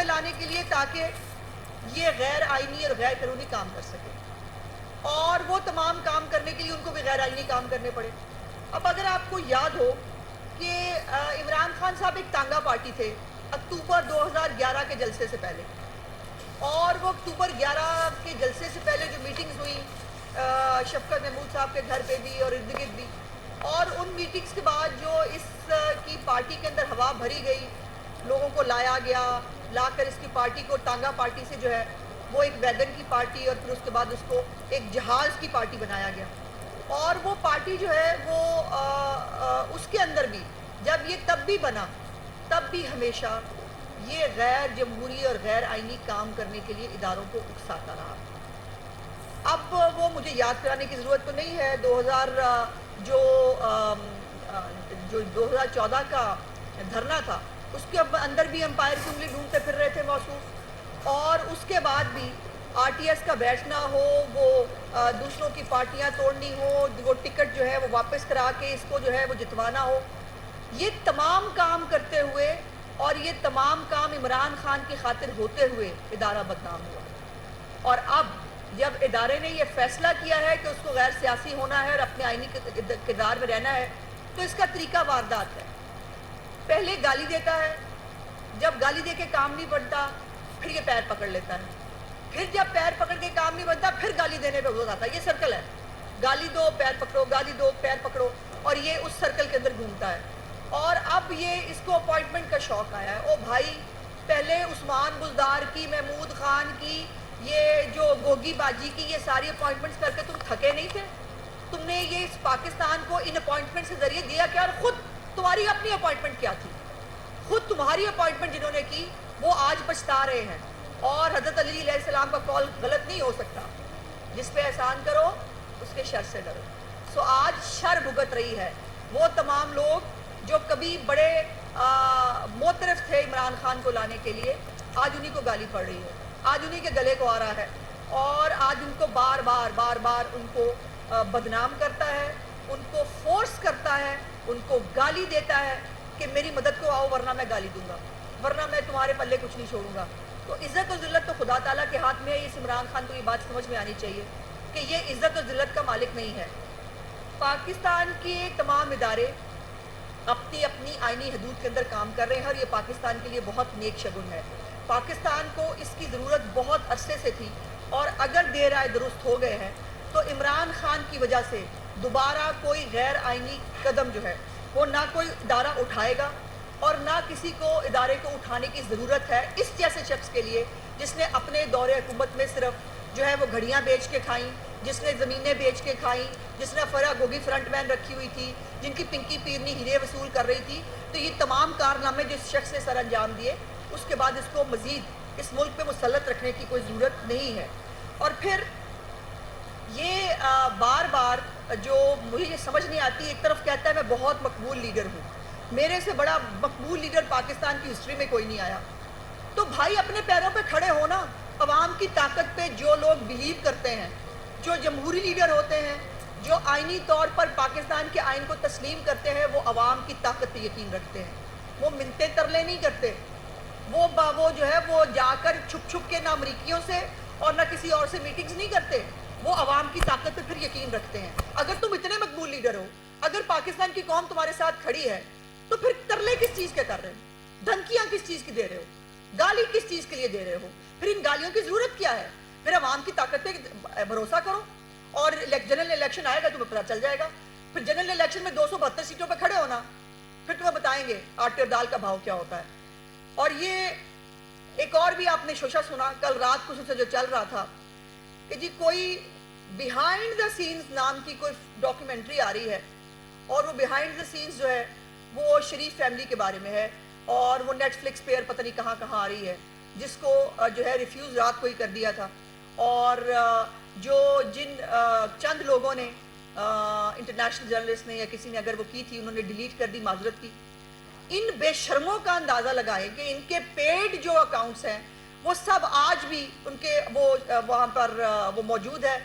پہ لانے کے لیے تاکہ یہ غیر آئینی اور غیر قانونی کام کر سکے، اور وہ تمام کام کرنے کے لیے ان کو بھی غیر آئینی کام کرنے پڑے۔ اب اگر آپ کو یاد ہو کہ عمران خان صاحب ایک تانگا پارٹی تھے اکتوبر 2011 کے جلسے سے پہلے، اور وہ اکتوبر 11 کے جلسے سے پہلے جو میٹنگز ہوئی شفقت محمود صاحب کے گھر پہ بھی اور ارد گرد بھی، اور ان میٹنگز کے بعد جو اس کی پارٹی کے اندر ہوا بھری گئی، لوگوں کو لایا گیا، لا کر اس کی پارٹی کو تانگا پارٹی سے جو ہے وہ ایک ویگن کی پارٹی اور پھر اس کے بعد اس کو ایک جہاز کی پارٹی بنایا گیا، اور وہ پارٹی جو ہے وہ اس کے اندر بھی جب یہ تب بھی بنا تب بھی ہمیشہ یہ غیر جمہوری اور غیر آئینی کام کرنے کے لیے اداروں کو اکساتا رہا۔ اب وہ مجھے یاد کرانے کی ضرورت تو نہیں ہے، جو 2014 کا دھرنا تھا اس کے اندر بھی امپائر کی انگلی ڈھونڈتے پھر رہے تھے موصوف، اور اس کے بعد بھی آر ٹی ایس کا بیٹھنا ہو، وہ دوسروں کی پارٹیاں توڑنی ہو، وہ ٹکٹ جو ہے وہ واپس کرا کے اس کو جو ہے وہ جتوانا ہو، یہ تمام کام کرتے ہوئے اور یہ تمام کام عمران خان کی خاطر ہوتے ہوئے ادارہ بدنام ہوا۔ اور اب جب ادارے نے یہ فیصلہ کیا ہے کہ اس کو غیر سیاسی ہونا ہے اور اپنے آئینی کردار میں رہنا ہے، تو اس کا طریقہ واردات ہے۔ پہلے گالی دیتا ہے، جب گالی دے کے کام نہیں بنتا پھر یہ پیر پکڑ لیتا ہے، پھر جب پیر پکڑ کے کام نہیں بنتا پھر گالی دینے پہ غصہ آتا ہے۔ یہ سرکل ہے، گالی دو پیر پکڑو، گالی دو پیر پکڑو، اور یہ اس سرکل کے اندر گھومتا ہے۔ اور اب یہ اس کو اپوائنٹمنٹ کا شوق آیا ہے۔ او بھائی، پہلے عثمان بزدار کی، محمود خان کی، یہ جو گوگی باجی کی، یہ ساری اپوائنٹمنٹس کر کے تم تھکے نہیں تھے؟ تم نے یہ اس پاکستان کو ان اپوائنٹمنٹ سے ذریعے دیا کیا؟ اور خود تمہاری اپنی اپوائنٹمنٹ کیا تھی؟ خود تمہاری اپوائنٹمنٹ جنہوں نے کی وہ آج پچھتا رہے ہیں، اور حضرت علی علیہ السلام کا قول غلط نہیں ہو سکتا، جس پہ احسان کرو اس کے شر سے ڈرو۔ سو آج شر بھگت رہی ہے وہ تمام لوگ جو کبھی بڑے معترف تھے عمران خان کو لانے کے لیے، آج انہی کو گالی پڑ رہی ہے، آج انہی کے گلے کو آ رہا ہے، اور آج ان کو بار بار ان کو بدنام کرتا ہے، ان کو فورس کرتا ہے، ان کو گالی دیتا ہے کہ میری مدد کو آؤ ورنہ میں گالی دوں گا، ورنہ میں تمہارے پلے کچھ نہیں چھوڑوں گا۔ تو عزت و ذلت تو خدا تعالیٰ کے ہاتھ میں ہے۔ اس عمران خان کو یہ بات سمجھ میں آنی چاہیے کہ یہ عزت و ذلت کا مالک نہیں ہے۔ پاکستان کے تمام ادارے اپنی آئینی حدود کے اندر کام کر رہے ہیں، اور یہ پاکستان کے لیے بہت نیک شگن ہے۔ پاکستان کو اس کی ضرورت بہت عرصے سے تھی، اور اگر دیر آئے درست ہو گئے ہیں تو عمران خان کی وجہ سے دوبارہ کوئی غیر آئینی قدم جو ہے وہ نہ کوئی ادارہ اٹھائے گا، اور نہ کسی کو ادارے کو اٹھانے کی ضرورت ہے اس جیسے شخص کے لیے جس نے اپنے دور حکومت میں صرف جو ہے وہ گھڑیاں بیچ کے کھائیں، جس نے زمینیں بیچ کے کھائیں، جس نے فرا گوگی فرنٹ مین رکھی ہوئی تھی، جن کی پنکی پیرنی ہیرے وصول کر رہی تھی۔ تو یہ تمام کارنامے جس شخص نے سر انجام دیے، اس کے بعد اس کو مزید اس ملک پہ مسلط رکھنے کی کوئی ضرورت نہیں ہے۔ اور پھر یہ بار بار جو مجھے یہ سمجھ نہیں آتی، ایک طرف کہتا ہے میں بہت مقبول لیڈر ہوں، میرے سے بڑا مقبول لیڈر پاکستان کی ہسٹری میں کوئی نہیں آیا۔ تو بھائی اپنے پیروں پہ کھڑے ہونا، عوام کی طاقت پہ جو لوگ بلیو کرتے ہیں، جو جمہوری لیڈر ہوتے ہیں، جو آئینی طور پر پاکستان کے آئین کو تسلیم کرتے ہیں، وہ عوام کی طاقت پہ یقین رکھتے ہیں، وہ منتیں ترلے نہیں کرتے، وہ جو ہے وہ جا کر چھپ کے نہ امریکیوں سے اور نہ کسی اور سے میٹنگز نہیں کرتے، وہ عوام کی طاقت پہ پھر یقین رکھتے ہیں۔ اگر تم اتنے مقبول لیڈر ہو، اگر پاکستان کی قوم تمہارے ساتھ کھڑی ہے، تو پھر ترلے کس چیز کے کر رہے ہو؟ دھمکیاں کس چیز کی دے رہے ہو؟ گالی کس چیز کے لیے دے رہے ہو؟ پھر ان گالیوں کی ضرورت کیا ہے؟ پھر عوام کی طاقت پہ بھروسہ کرو، اور جنرل الیکشن آئے گا تمہیں پتہ چل جائے گا۔ پھر جنرل الیکشن میں 272 سیٹوں پہ کھڑے ہونا، پھر تمہیں بتائیں گے آٹے اور دال کا بھاؤ کیا ہوتا ہے۔ اور یہ ایک اور بھی آپ نے شوشہ سنا کل رات کو سے جو چل رہا تھا کہ جی کوئی بیہائنڈ دا سینز نام کی کوئی ڈاکیومنٹری آ رہی ہے، اور وہ بیہائنڈ دا سینز جو ہے وہ شریف فیملی کے بارے میں ہے، اور وہ نیٹ فلکس پہ پتہ نہیں کہاں آ رہی ہے، جس کو جو ہے ریفیوز رات کو ہی کر دیا تھا۔ اور جن چند لوگوں نے انٹرنیشنل جرنلسٹ نے یا کسی نے اگر وہ کی تھی، انہوں نے ڈیلیٹ کر دی، معذرت کی۔ ان بے شرموں کا اندازہ لگائیں کہ ان کے پیڈ جو اکاؤنٹس ہیں وہ سب آج بھی ان کے وہاں پر وہ موجود ہے۔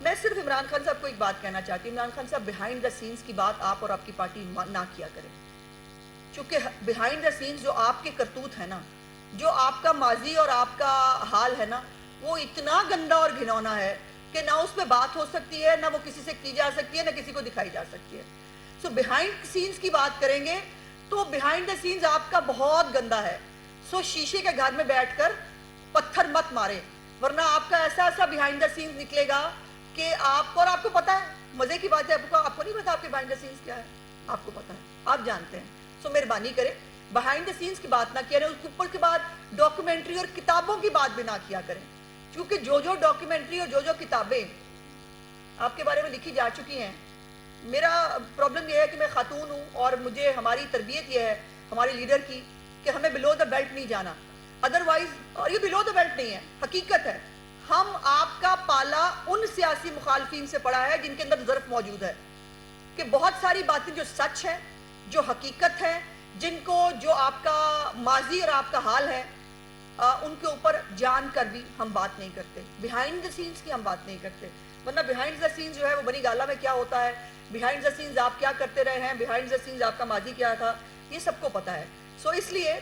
میں صرف عمران خان صاحب کو ایک بات کہنا چاہتی ہوں، عمران خان صاحب بیہائنڈ دا سینز کی بات آپ اور آپ کی پارٹی نہ کیا کریں، چونکہ بیہائنڈ دا سینز جو آپ کے کرتوت ہیں نا، جو آپ کا ماضی اور آپ کا حال ہے نا وہ اتنا گندا اور گھنونا ہے کہ نہ اس پہ بات ہو سکتی ہے، نہ وہ کسی سے کی جا سکتی ہے، نہ کسی کو دکھائی جا سکتی ہے. سو بیہائنڈ سینز کی بات کریں گے تو بیہائنڈ دا سینز آپ کا بہت گندا ہے. سو شیشے کے گھر میں بیٹھ کر پتھر مت مارے، ورنہ آپ کا ایسا ایسا بیہائنڈ دا سینز نکلے گا کہ آپ کو، اور آپ کو پتا ہے، مزے کی بات ہے، آپ کو نہیں پتا آپ کے بیہائنڈ دا سینز کیا ہے، آپ کو پتا ہے، آپ جانتے ہیں. سو مہربانی کریں بیہائنڈ دا سینز کی بات نہ کیا کریں، اس کے اوپر کے بعد ڈاکیومنٹری اور کتابوں کی بات بھی نہ کیا کریں، کیونکہ جو ڈاکیومنٹری اور جو کتابیں آپ کے بارے میں لکھی جا چکی ہیں. میرا پرابلم یہ ہے کہ میں خاتون ہوں اور مجھے ہماری تربیت یہ ہے ہمارے لیڈر کی کہ ہمیں بلو دا بیلٹ نہیں جانا، ادروائز، اور یہ بلو دا بیلٹ نہیں ہے، حقیقت ہے. ہم آپ کا پالا ان سیاسی مخالفین سے پڑا ہے جن کے اندر ظرف موجود ہے کہ بہت ساری باتیں جو سچ ہے، جو حقیقت ہے، جن کو جو آپ کا ماضی اور آپ کا حال ہے، ان کے اوپر جان کر بھی ہم بات نہیں کرتے. بیہائنڈ دا سینز کی ہم بات نہیں کرتے، ورنہ بیہائنڈ دا سینز جو ہے وہ بنی گالا میں کیا ہوتا ہے، بیہائنڈ دا سینز آپ کیا کرتے رہے ہیں، بیہائنڈ دا سینز آپ کا ماضی کیا تھا، یہ سب کو پتا ہے. سو اس لیے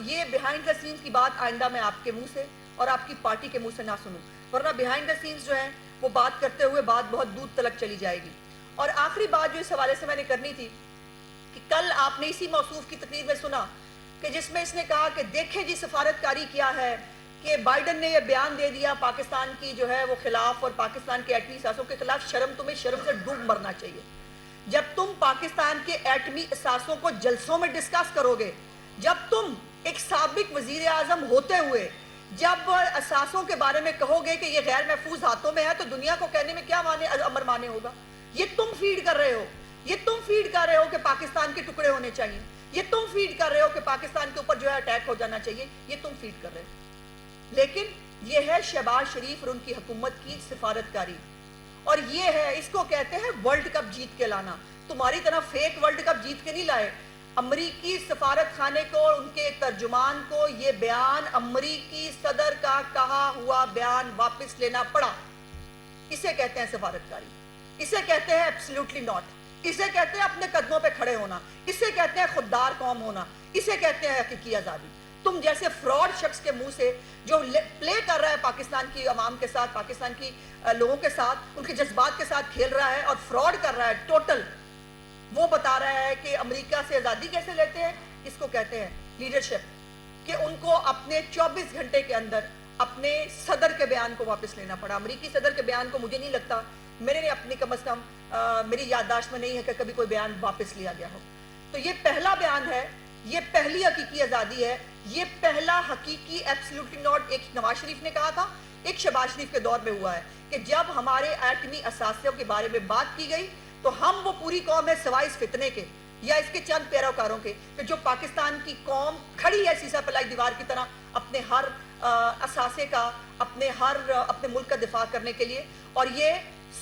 یہ بیہائنڈ دا سینز کی بات آئندہ میں آپ کے منہ سے اور آپ کی پارٹی کے منہ سے نہ سنوں، ورنہ بیہائنڈ دا سینز جو ہے وہ بات کرتے ہوئے بات بہت دور تلک چلی جائے گی. اور آخری بات جو اس حوالے سے میں نے کرنی تھی کہ کل آپ نے اسی موصوف کی تقریر میں سنا کہ جس میں اس نے کہا کہ دیکھیں جی سفارتکاری کیا ہے، کہ بائیڈن نے یہ بیان دے دیا پاکستان کی جو ہے وہ خلاف اور پاکستان کے ایٹمی اثاثوں کے خلاف. تمہیں شرم سے ڈوب مرنا چاہیے. جب تم پاکستان کے ایٹمی اثاثوں کو جلسوں میں ڈسکس کرو گے، جب تم ایک سابق وزیر اعظم ہوتے ہوئے جب اثاثوں کے بارے میں کہو گے کہ یہ غیر محفوظ ہاتھوں میں ہے، تو دنیا کو کہنے میں کیا امر مانے ہوگا؟ یہ تم فیڈ کر رہے ہو، یہ تم فیڈ کر رہے ہو کہ پاکستان کے ٹکڑے ہونے چاہیے، یہ تم فیڈ کر رہے ہو کہ پاکستان کے اوپر جو ہے اٹیک ہو جانا چاہیے، یہ تم فیڈ کر رہے ہو. لیکن یہ ہے شہباز شریف اور ان کی حکومت کی سفارتکاری، اور یہ ہے، اس کو کہتے ہیں ورلڈ کپ جیت کے لانا. تمہاری طرح فیک ورلڈ کپ جیت کے نہیں لائے. امریکی سفارت خانے کو، ان کے ترجمان کو یہ بیان، امریکی صدر کا کہا ہوا بیان واپس لینا پڑا. اسے کہتے ہیں سفارتکاری، اسے کہتے ہیں ایبسلیوٹلی ناٹ، اسے کہتے ہیں اپنے قدموں پہ کھڑے ہونا، اسے کہتے ہیں خوددار قوم ہونا، اسے کہتے ہیں حقیقی آزادی. تم جیسے فراڈ شخص کے منہ سے جو پلے کر رہا ہے پاکستان کی عوام کے ساتھ، پاکستان کی لوگوں کے ساتھ، ان کے جذبات کے ساتھ کھیل رہا ہے اور فراڈ کر رہا ہے ٹوٹل، وہ بتا رہا ہے کہ امریکہ سے آزادی کیسے لیتے ہیں. اس کو کہتے ہیں لیڈرشپ، کہ ان کو اپنے 24 گھنٹے کے اندر اپنے صدر کے بیان کو واپس لینا پڑا. امریکی صدر کے بیان کو مجھے نہیں لگتا، میں نے اپنی کم از کم میری یادداشت میں نہیں ہے کہ کبھی کوئی بیان واپس لیا گیا ہو. تو یہ پہلا بیان ہے، یہ پہلی حقیقی آزادی ہے، یہ پہلا حقیقی ایبسلیوٹلی ناٹ. ایک نواز شریف نے کہا تھا، ایک شہباز شریف کے دور میں ہوا ہے کہ جب ہمارے ایٹمی اثاثوں کے بارے میں بات کی گئی تو ہم وہ پوری قوم ہے سوائے اس فتنے کے یا اس کے چند پیروکاروں کے، کہ جو پاکستان کی قوم کھڑی ہے سیسا پلائی دیوار کی طرح اپنے ہر اثاثے کا، اپنے ملک کا دفاع کرنے کے لیے. اور یہ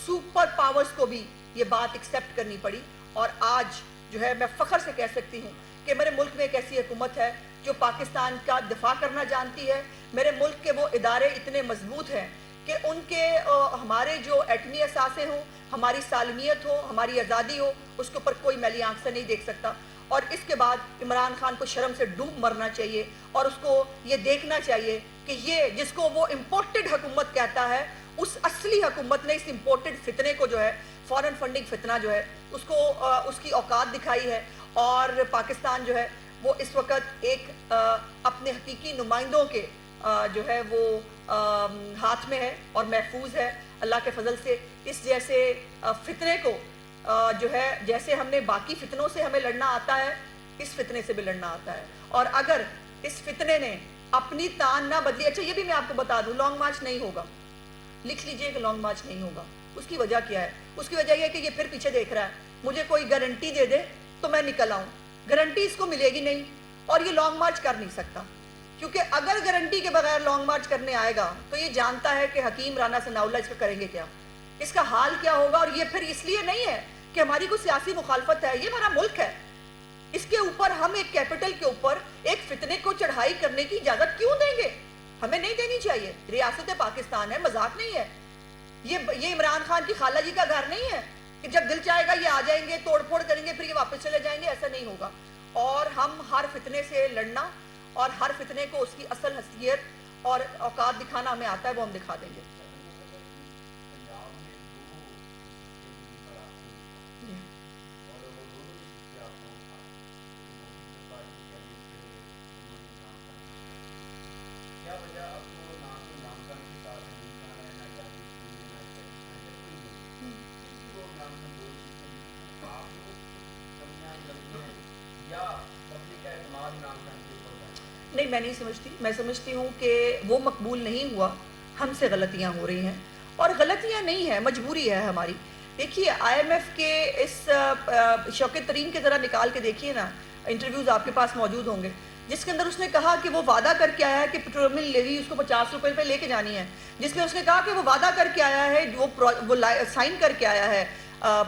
سپر پاورز کو بھی یہ بات ایکسیپٹ کرنی پڑی. اور آج جو ہے میں فخر سے کہہ سکتی ہوں کہ میرے ملک میں ایک ایسی حکومت ہے جو پاکستان کا دفاع کرنا جانتی ہے. میرے ملک کے وہ ادارے اتنے مضبوط ہیں کہ ان کے ہمارے جو ایٹمی اثاثے ہوں، ہماری سالمیت ہو، ہماری آزادی ہو، اس کے اوپر کوئی میلی آنکھ سے نہیں دیکھ سکتا. اور اس کے بعد عمران خان کو شرم سے ڈوب مرنا چاہیے اور اس کو یہ دیکھنا چاہیے کہ یہ جس کو وہ امپورٹڈ حکومت کہتا ہے، اس اصلی حکومت نے اس امپورٹڈ فتنے کو جو ہے، فارن فنڈنگ فتنہ جو ہے، اس کو اس کی اوقات دکھائی ہے. اور پاکستان جو ہے وہ اس وقت ایک اپنے حقیقی نمائندوں کے جو ہے وہ ہاتھ میں ہے اور محفوظ ہے اللہ کے فضل سے. اس جیسے فتنے کو جو ہے، جیسے ہم نے باقی فتنوں سے ہمیں لڑنا آتا ہے، اس فتنے سے بھی لڑنا آتا ہے. اور اگر اس فتنے نے اپنی تان نہ بدلی، اچھا یہ بھی میں آپ کو بتا دوں، لانگ مارچ نہیں ہوگا، لکھ لیجئے کہ لانگ مارچ نہیں ہوگا. اس کی وجہ کیا ہے؟ اس کی وجہ یہ ہے کہ یہ پھر پیچھے دیکھ رہا ہے. مجھے کوئی گارنٹی دے دے تو میں نکل آؤں، گارنٹی اس کو ملے گی نہیں اور یہ لانگ مارچ کر نہیں سکتا. کیونکہ اگر گارنٹی کے بغیر لانگ مارچ کرنے آئے گا تو یہ جانتا ہے کہ حکیم رانا ثناء اللہ اس کا کریں گے کیا، اس کا حال کیا ہوگا. اور یہ پھر اس لیے نہیں ہے کہ ہماری کوئی سیاسی مخالفت ہے، یہ ہمارا ملک ہے. اس کے اوپر ہم ایک کیپٹل کے اوپر ایک فتنے کو چڑھائی کرنے کی اجازت کیوں دیں گے؟ ہمیں نہیں دینی چاہیے. ریاست پاکستان ہے، مذاق نہیں ہے. یہ عمران خان کی خالہ جی کا گھر نہیں ہے کہ جب دل چاہے گا یہ آ جائیں گے، توڑ پھوڑ کریں گے، پھر یہ واپس چلے جائیں گے. ایسا نہیں ہوگا. اور ہم ہر فتنے سے لڑنا اور ہر فتنے کو اس کی اصل حیثیت اور اوقات دکھانا ہمیں آتا ہے، وہ ہم دکھا دیں گے۔ نہیں، میں نہیں سمجھتی، میں سمجھتی ہوں کہ وہ مقبول نہیں ہوا، ہم سے غلطیاں ہو رہی ہیں، اور غلطیاں نہیں ہیں، مجبوری ہے ہماری۔ دیکھیے آئی ایم ایف کے اس شوکت ترین کے ذرا نکال کے دیکھیے نا، انٹرویوز آپ کے پاس موجود ہوں گے، جس کے اندر اس نے کہا کہ وہ وعدہ کر کے آیا ہے کہ پیٹرولیم لیوی اس کو 50 روپے پہ لے کے جانی ہے، جس میں اس نے کہا کہ وہ وعدہ کر کے آیا ہے، وہ سائن کر کے آیا ہے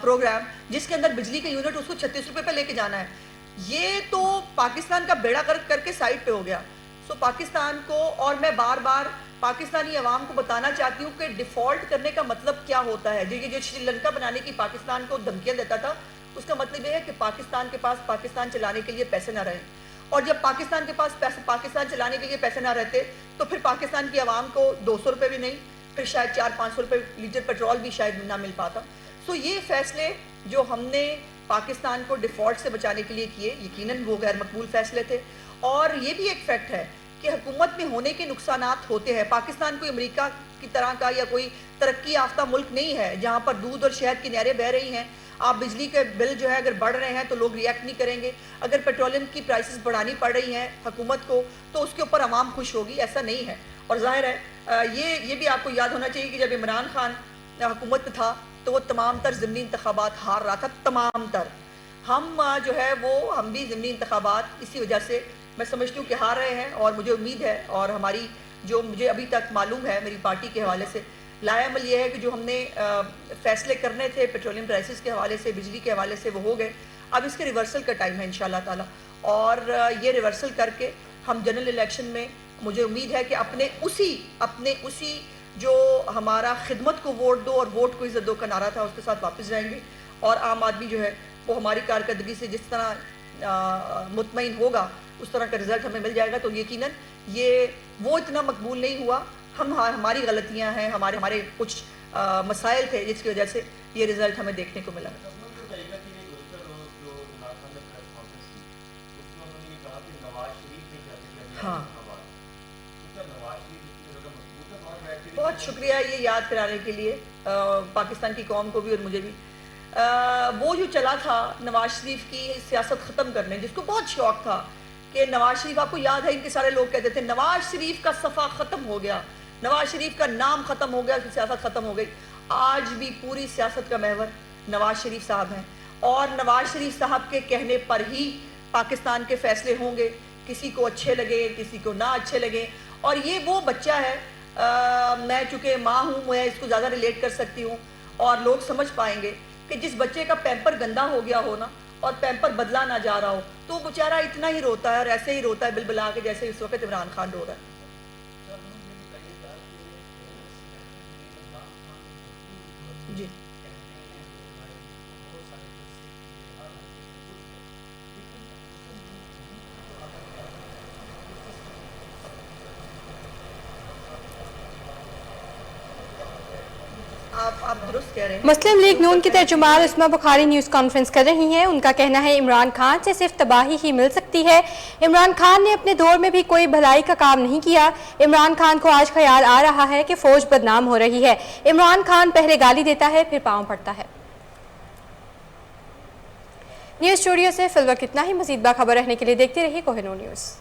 پروگرام، جس کے اندر بجلی کے یونٹ اس کو 36 روپے پہ لے کے جانا ہے۔ یہ تو پاکستان کا بیڑا غرق کر کے سائٹ پہ ہو گیا۔ سو پاکستان کو، اور میں بار بار پاکستانی عوام کو بتانا چاہتی ہوں کہ ڈیفالٹ کرنے کا مطلب کیا ہوتا ہے۔ جو سری لنکا بنانے کی پاکستان کو دھمکیاں دیتا تھا، اس کا مطلب یہ ہے کہ پاکستان کے پاس پاکستان چلانے کے لیے پیسے نہ رہیں، اور جب پاکستان کے پاس پاکستان چلانے کے لیے پیسے نہ رہتے تو پھر پاکستان کی عوام کو 200 روپے بھی نہیں، پھر شاید 400-500 روپے لیٹر پیٹرول بھی شاید نہ مل پاتا۔ سو یہ فیصلے جو ہم نے پاکستان کو ڈیفالٹ سے بچانے کے لیے کیے، یقیناً وہ غیر مقبول فیصلے تھے، اور یہ بھی ایک فیکٹ ہے کہ حکومت میں ہونے کے نقصانات ہوتے ہیں۔ پاکستان کوئی امریکہ کی طرح کا یا کوئی ترقی یافتہ ملک نہیں ہے جہاں پر دودھ اور شہد کی نہریں بہہ رہی ہیں۔ آپ بجلی کے بل جو ہے اگر بڑھ رہے ہیں تو لوگ ریئیکٹ نہیں کریں گے، اگر پیٹرولیم کی پرائسز بڑھانی پڑ رہی ہیں حکومت کو تو اس کے اوپر عوام خوش ہوگی، ایسا نہیں ہے۔ اور ظاہر ہے یہ بھی آپ کو یاد ہونا چاہیے کہ جب عمران خان حکومت میں تھا تو وہ تمام تر ضمنی انتخابات ہار رہا تھا، تمام تر۔ ہم جو ہے ہم بھی ضمنی انتخابات اسی وجہ سے میں سمجھتی ہوں کہ ہار رہے ہیں، اور مجھے امید ہے، اور ہماری جو مجھے ابھی تک معلوم ہے میری پارٹی کے حوالے سے، لایا عمل یہ ہے کہ جو ہم نے فیصلے کرنے تھے پیٹرولیم پرائسز کے حوالے سے، بجلی کے حوالے سے، وہ ہو گئے۔ اب اس کے ریورسل کا ٹائم ہے انشاءاللہ تعالی، اور یہ ریورسل کر کے ہم جنرل الیکشن میں مجھے امید ہے کہ اپنے اسی جو ہمارا خدمت کو ووٹ دو اور ووٹ کو عزت دو کا نعرہ تھا، اس کے ساتھ واپس جائیں گے، اور عام آدمی جو ہے وہ ہماری کارکردگی سے جس طرح مطمئن ہوگا اس طرح کا رزلٹ ہمیں مل جائے گا۔ تو یقیناً یہ وہ اتنا مقبول نہیں ہوا، ہماری غلطیاں ہیں، ہمارے کچھ مسائل تھے جس کی وجہ سے یہ رزلٹ ہمیں دیکھنے کو ملا۔ ہاں، بہت شکریہ یہ یاد کرانے کے لیے پاکستان کی قوم کو بھی اور مجھے بھی۔ وہ جو چلا تھا نواز شریف کی سیاست ختم کرنے، جس کو بہت شوق تھا کہ نواز شریف، آپ کو یاد ہے ان کے سارے لوگ کہتے تھے نواز شریف کا صفحہ ختم ہو گیا، نواز شریف کا نام ختم ہو گیا، اس کی سیاست ختم ہو گئی۔ آج بھی پوری سیاست کا محور نواز شریف صاحب ہیں، اور نواز شریف صاحب کے کہنے پر ہی پاکستان کے فیصلے ہوں گے، کسی کو اچھے لگے کسی کو نہ اچھے لگے۔ اور یہ وہ بچہ ہے، میں چونکہ ماں ہوں میں اس کو زیادہ ریلیٹ کر سکتی ہوں، اور لوگ سمجھ پائیں گے کہ جس بچے کا پیمپر گندا ہو گیا ہو نا اور پیمپر بدلا نہ جا رہا ہو تو وہ بیچارہ اتنا ہی روتا ہے، اور ایسے ہی روتا ہے بلبلا کے جیسے اس وقت عمران خان رو رہا ہے۔ جی آپ درست کہہ رہے ہیں۔ مسلم لیگ نون کی ترجمان عصمہ بخاری نیوز کانفرنس کر رہی ہیں۔ ان کا کہنا ہے عمران خان سے صرف تباہی ہی مل سکتی ہے۔ عمران خان نے اپنے دور میں بھی کوئی بھلائی کا کام نہیں کیا۔ عمران خان کو آج خیال آ رہا ہے کہ فوج بدنام ہو رہی ہے۔ عمران خان پہلے گالی دیتا ہے پھر پاؤں پڑتا ہے۔ نیوز اسٹوڈیو سے فی الوقت اتنا ہی۔ مزید باخبر رہنے کے لیے دیکھتے رہیے کوہ نور نیوز۔